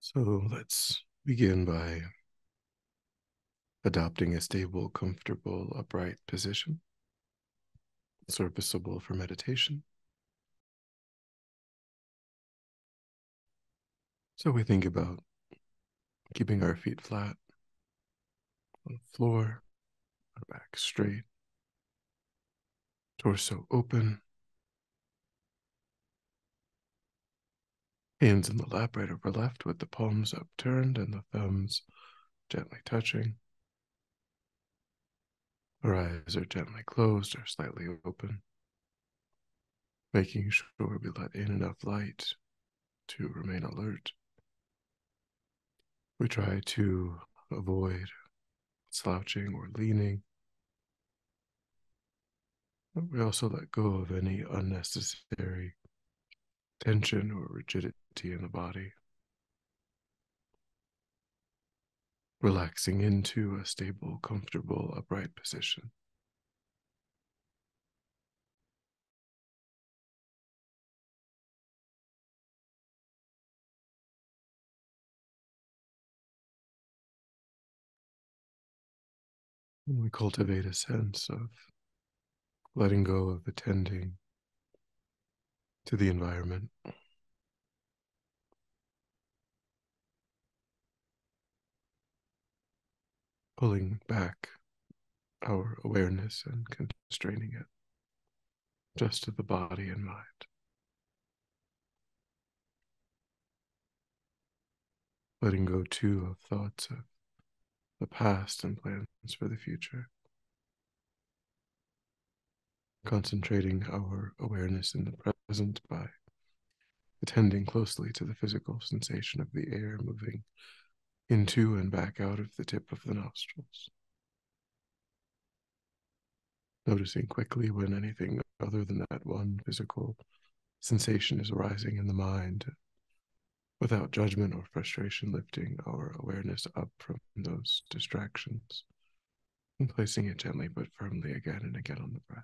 So let's begin by adopting a stable, comfortable, upright position, serviceable for meditation. So we think about keeping our feet flat on the floor, our back straight, torso open, hands in the lap right over left with the palms upturned and the thumbs gently touching. Our eyes are gently closed or slightly open, making sure we let in enough light to remain alert. We try to avoid slouching or leaning. But we also let go of any unnecessary tension or rigidity in the body, relaxing into a stable, comfortable, upright position. And we cultivate a sense of letting go of attending to the environment, pulling back our awareness and constraining it just to the body and mind. Letting go too of thoughts of the past and plans for the future. Concentrating our awareness in the present by attending closely to the physical sensation of the air moving into and back out of the tip of the nostrils. Noticing quickly when anything other than that one physical sensation is arising in the mind, without judgment or frustration, lifting our awareness up from those distractions and placing it gently but firmly again and again on the breath.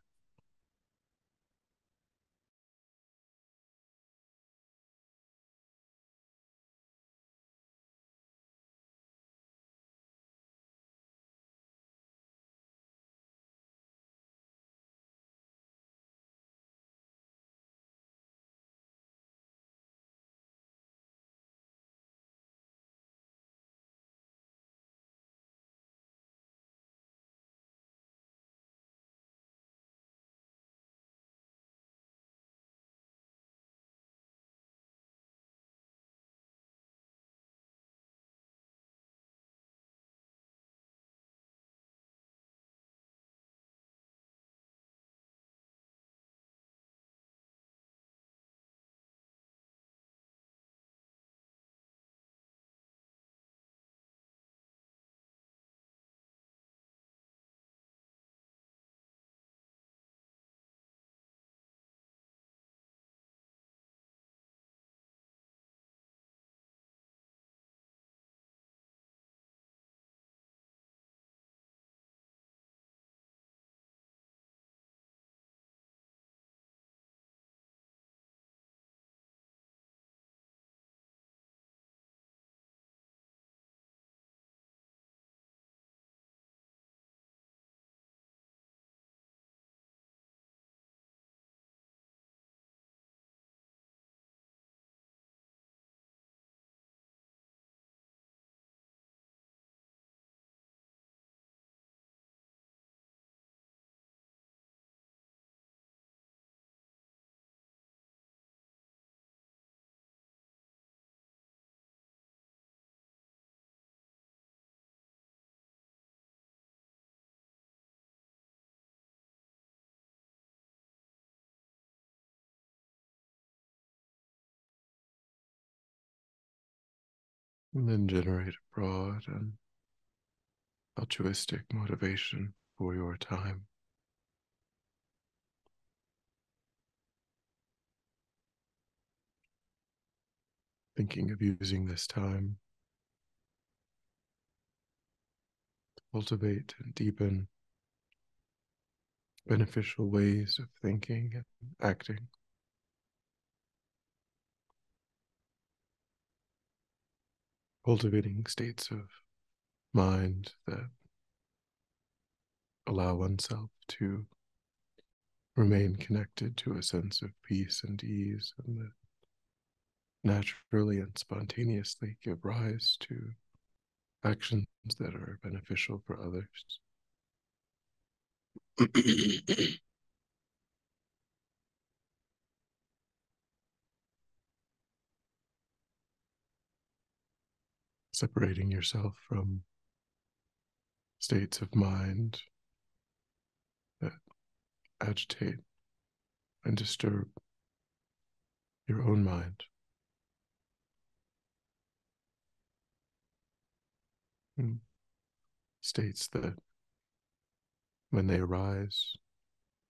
And then generate a broad and altruistic motivation for your time, thinking of using this time to cultivate and deepen beneficial ways of thinking and acting. cultivating states of mind that allow oneself to remain connected to a sense of peace and ease, and that naturally and spontaneously give rise to actions that are beneficial for others. Separating yourself from states of mind that agitate and disturb your own mind. And states that, when they arise,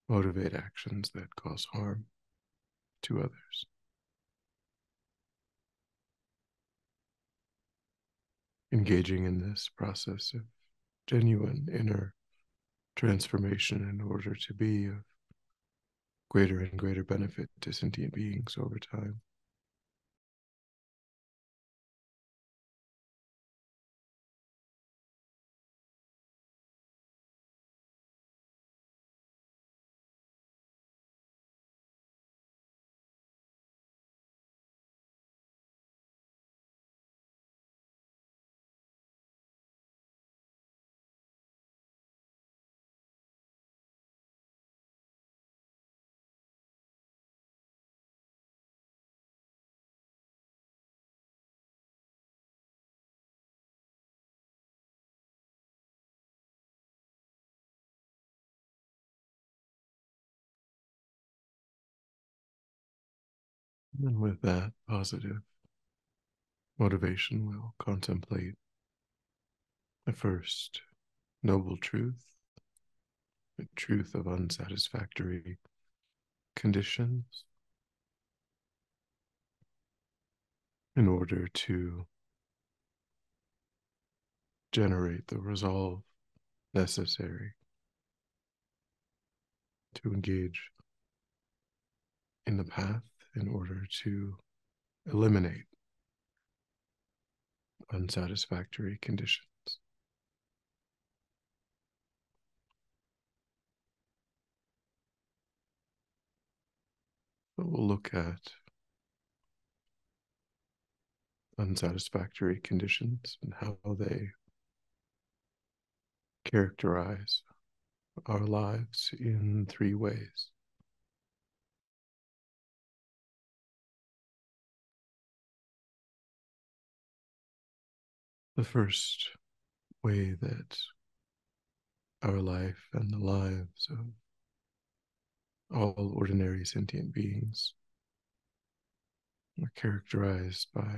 motivate actions that cause harm to others. Engaging in this process of genuine inner transformation in order to be of greater and greater benefit to sentient beings over time. And with that positive motivation, we'll contemplate the first noble truth, the truth of unsatisfactory conditions, in order to generate the resolve necessary to engage in the path in order to eliminate unsatisfactory conditions. But we'll look at unsatisfactory conditions and how they characterize our lives in three ways. The first way that our life and the lives of all ordinary sentient beings are characterized by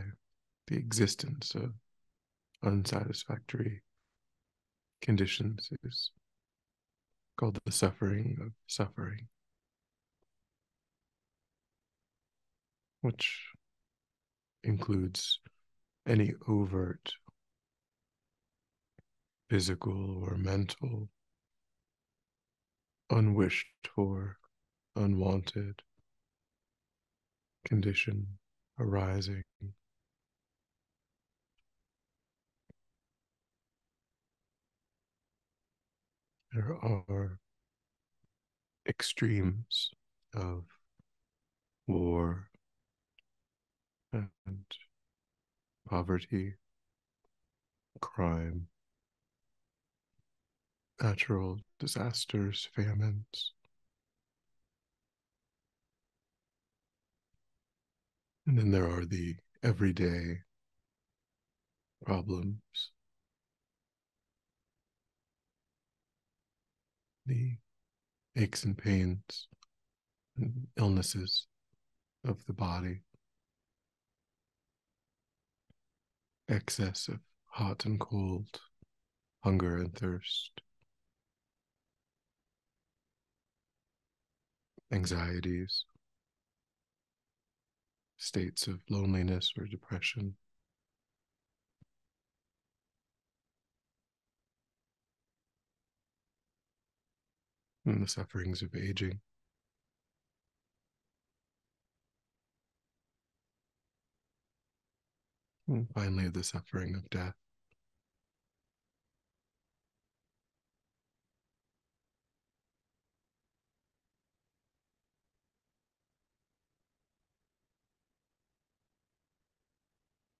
the existence of unsatisfactory conditions is called the suffering of suffering, which includes any overt physical or mental, unwished for, unwanted condition arising. There are extremes of war and poverty, crime, natural disasters, famines. And then there are the everyday problems, the aches and pains and illnesses of the body, excess of hot and cold, hunger and thirst, anxieties, states of loneliness or depression, and the sufferings of aging. And finally, the suffering of death.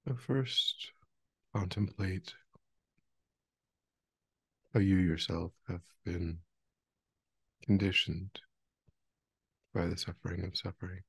So first, contemplate how you yourself have been conditioned by the suffering of suffering.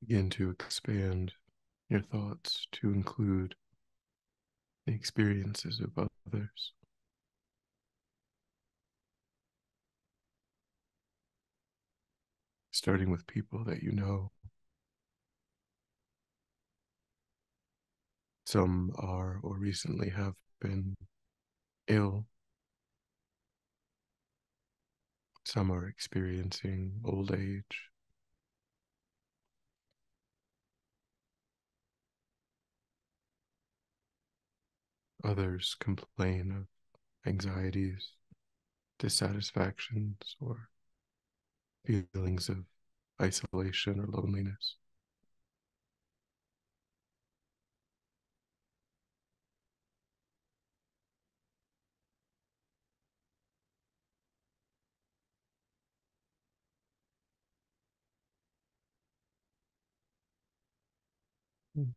Begin to expand your thoughts to include the experiences of others, starting with people that you know. Some are or recently have been ill. Some are experiencing old age. Others complain of anxieties, dissatisfactions, or feelings of isolation or loneliness.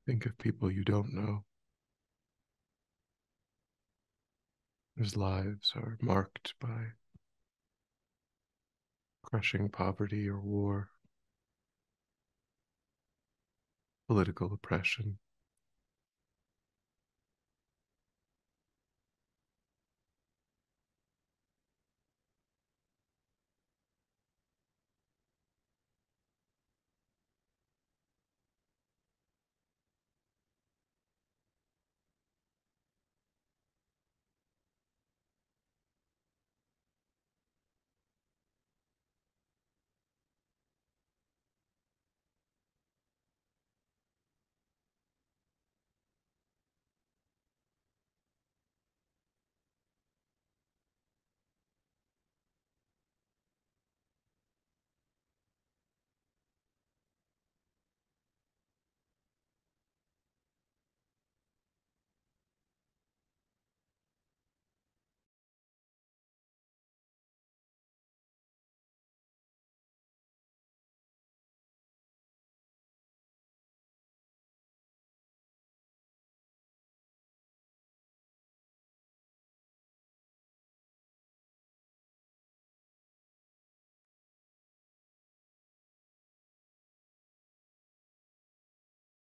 Think of people you don't know, whose lives are marked by crushing poverty or war, political oppression.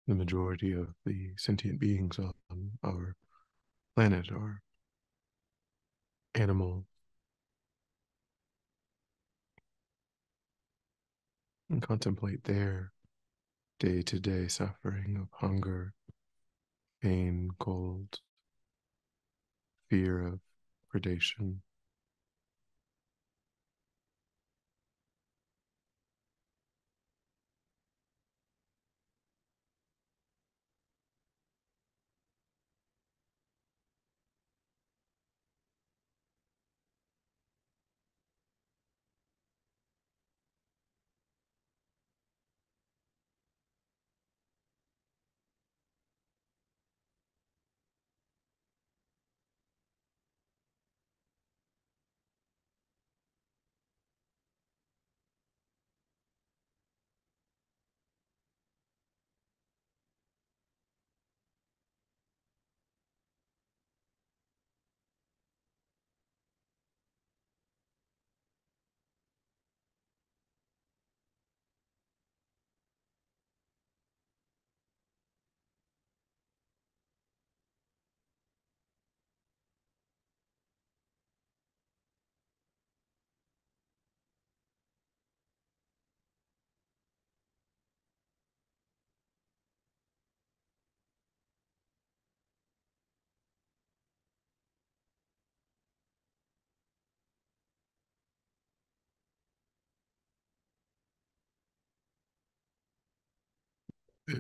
the majority of the sentient beings on our planet are animal, and contemplate their day to day suffering of hunger, pain, cold, fear of predation.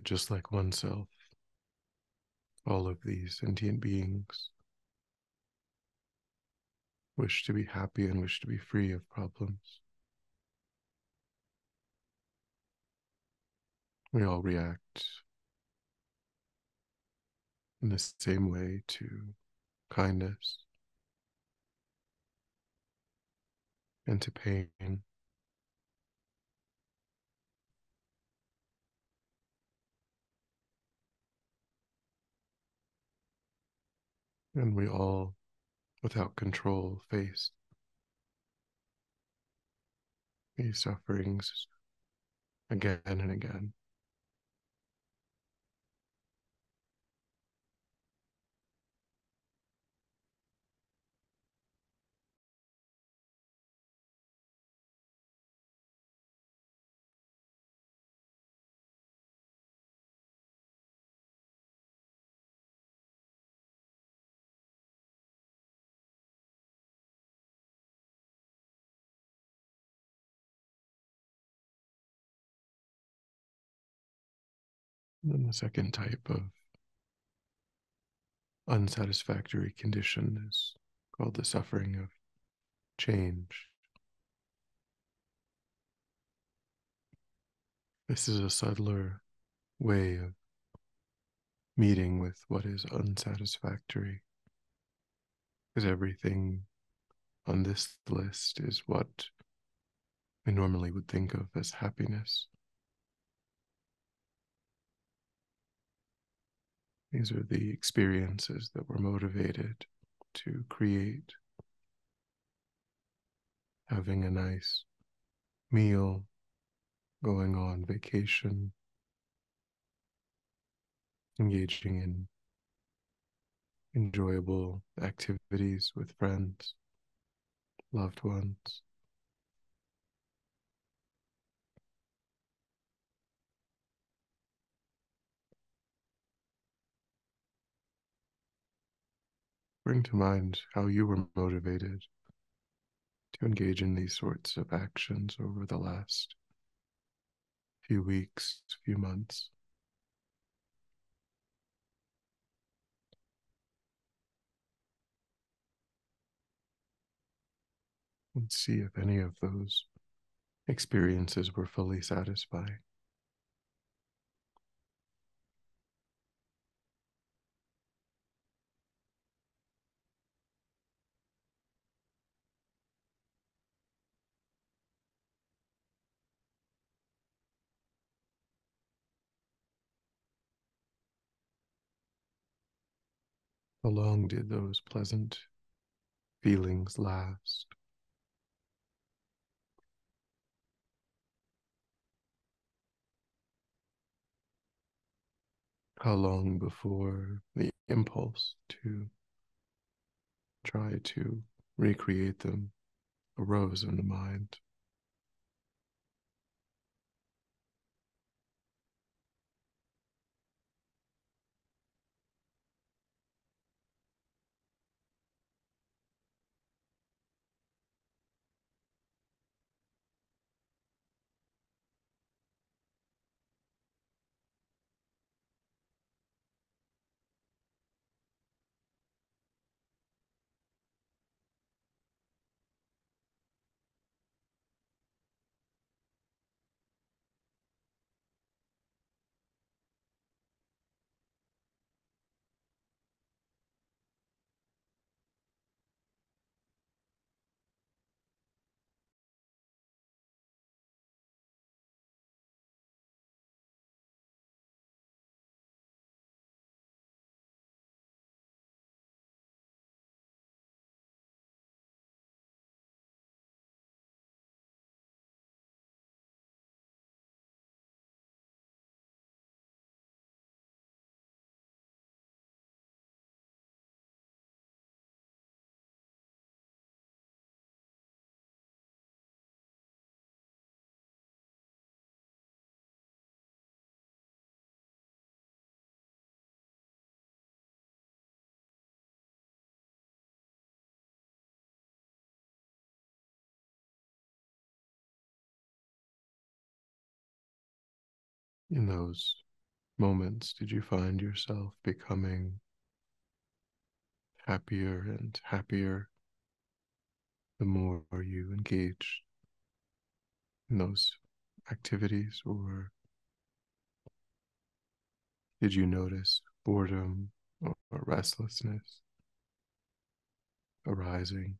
Just like oneself, all of these sentient beings wish to be happy and wish to be free of problems. We all react in the same way to kindness and to pain. And we all, without control, face these sufferings again and again. And then the second type of unsatisfactory condition is called the suffering of change. This is a subtler way of meeting with what is unsatisfactory, because everything on this list is what we normally would think of as happiness. These are the experiences that we're motivated to create. Having a nice meal, going on vacation, engaging in enjoyable activities with friends, loved ones. Bring to mind how you were motivated to engage in these sorts of actions over the last few weeks, few months. And see if any of those experiences were fully satisfying. How long did those pleasant feelings last? How long before the impulse to try to recreate them arose in the mind? In those moments, did you find yourself becoming happier and happier the more you engaged in those activities? Or did you notice boredom or restlessness arising?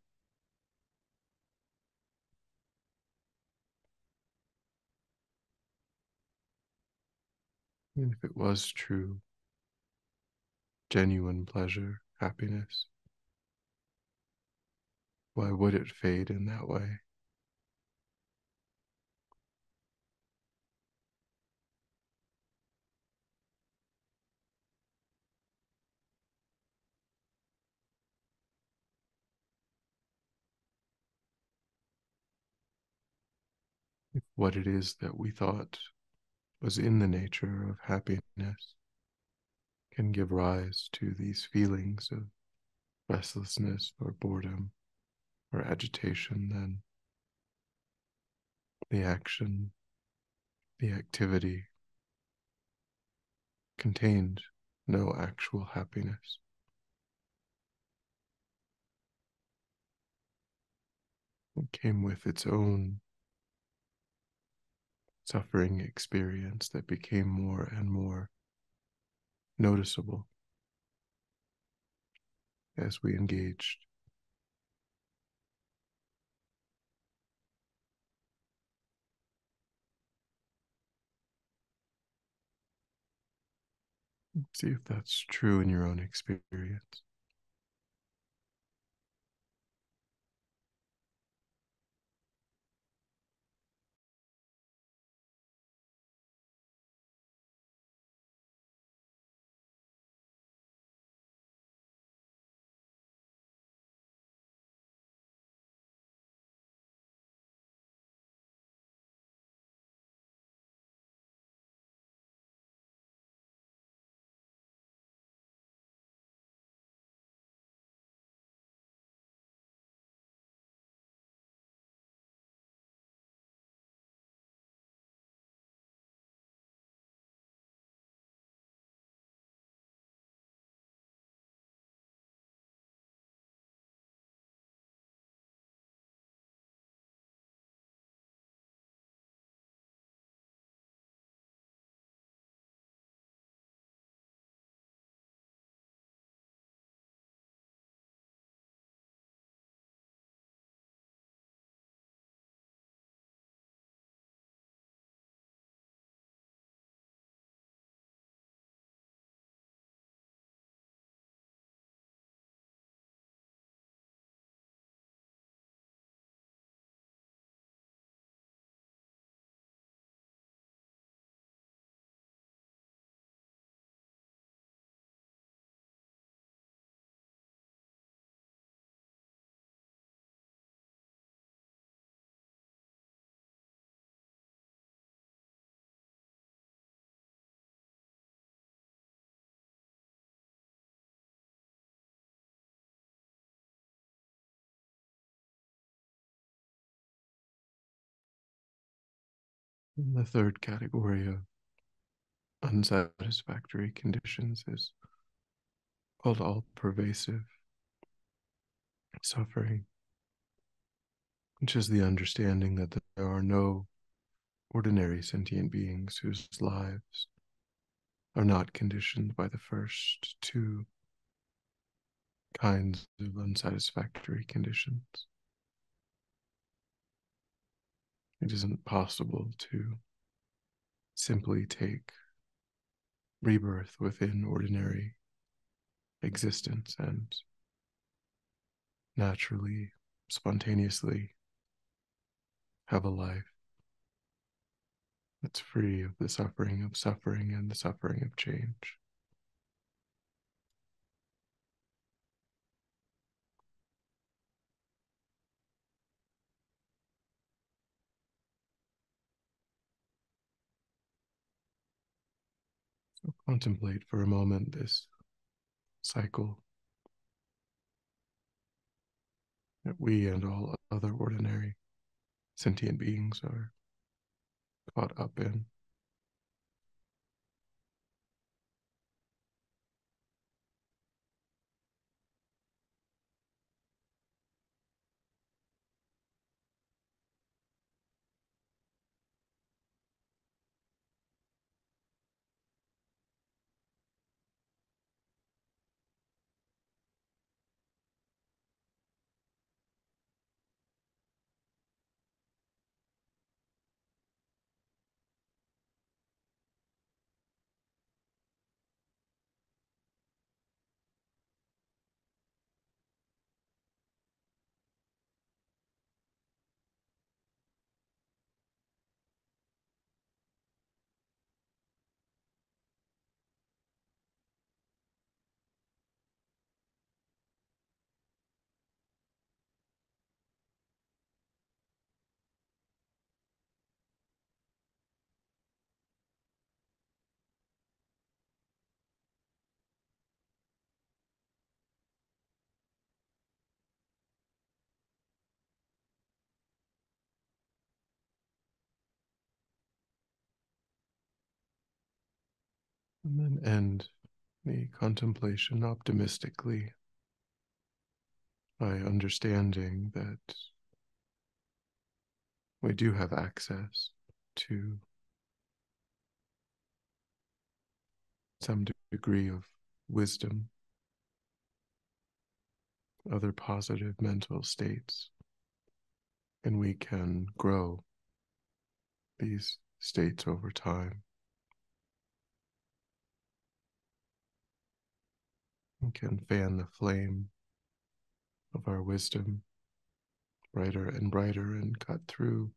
And if it was true, genuine pleasure, happiness, why would it fade in that way? If what it is that we thought was in the nature of happiness can give rise to these feelings of restlessness or boredom or agitation, then the action, the activity contained no actual happiness. It came with its own suffering experience that became more and more noticeable as we engaged. See if that's true in your own experience. And the third category of unsatisfactory conditions is called all pervasive suffering, which is the understanding that there are no ordinary sentient beings whose lives are not conditioned by the first two kinds of unsatisfactory conditions. It isn't possible to simply take rebirth within ordinary existence and naturally, spontaneously have a life that's free of the suffering and the suffering of change. So contemplate for a moment this cycle that we and all other ordinary sentient beings are caught up in. And then end the contemplation optimistically by understanding that we do have access to some degree of wisdom, other positive mental states, and we can grow these states over time. We can fan the flame of our wisdom brighter and brighter and cut through,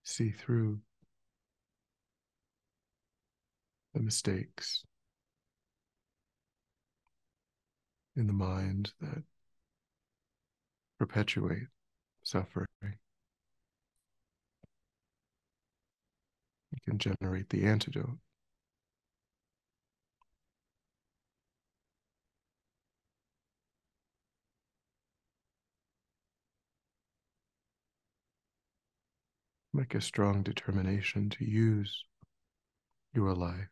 see through the mistakes in the mind that perpetuate suffering. We can generate the antidote. Make a strong determination to use your life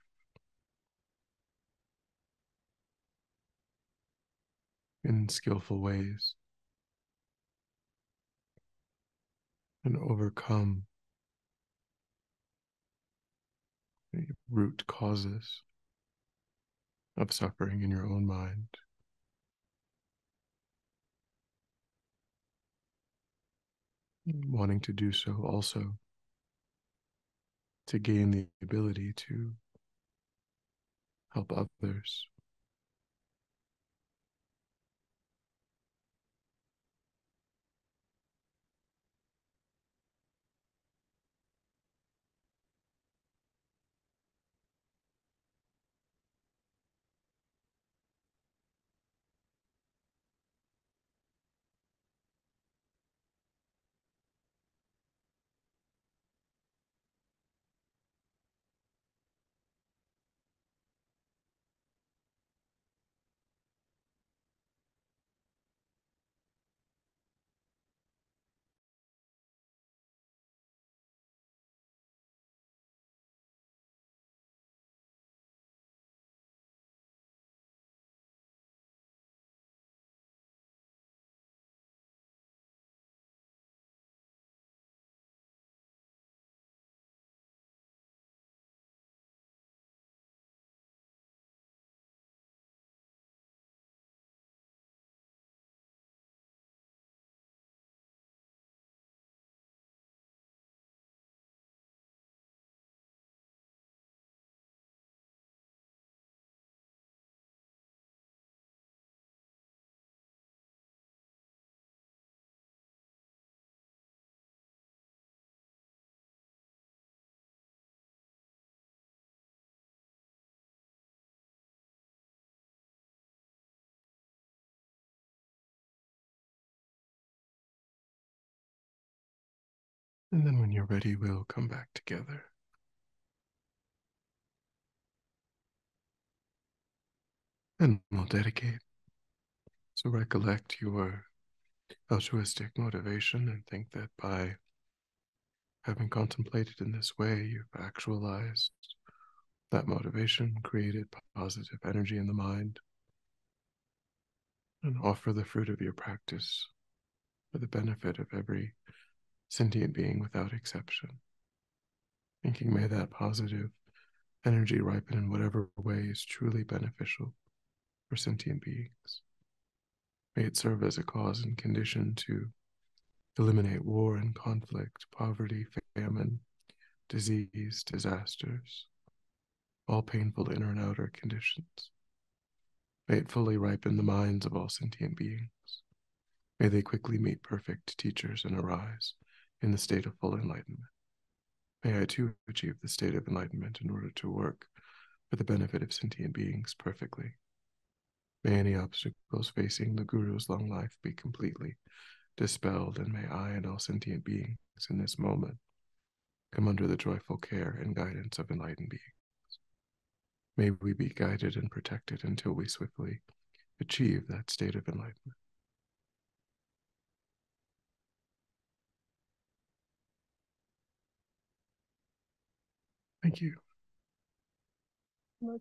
in skillful ways and overcome the root causes of suffering in your own mind. Wanting to do so also to gain the ability to help others. And then when you're ready, we'll come back together. And we'll dedicate. So recollect your altruistic motivation and think that by having contemplated in this way, you've actualized that motivation, created positive energy in the mind, and offer the fruit of your practice for the benefit of every sentient being without exception. Thinking, may that positive energy ripen in whatever way is truly beneficial for sentient beings. May it serve as a cause and condition to eliminate war and conflict, poverty, famine, disease, disasters, all painful inner and outer conditions. May it fully ripen the minds of all sentient beings. May they quickly meet perfect teachers and arise in the state of full enlightenment. May I too achieve the state of enlightenment in order to work for the benefit of sentient beings perfectly. May any obstacles facing the Guru's long life be completely dispelled, and may I and all sentient beings in this moment come under the joyful care and guidance of enlightened beings. May we be guided and protected until we swiftly achieve that state of enlightenment. Thank you.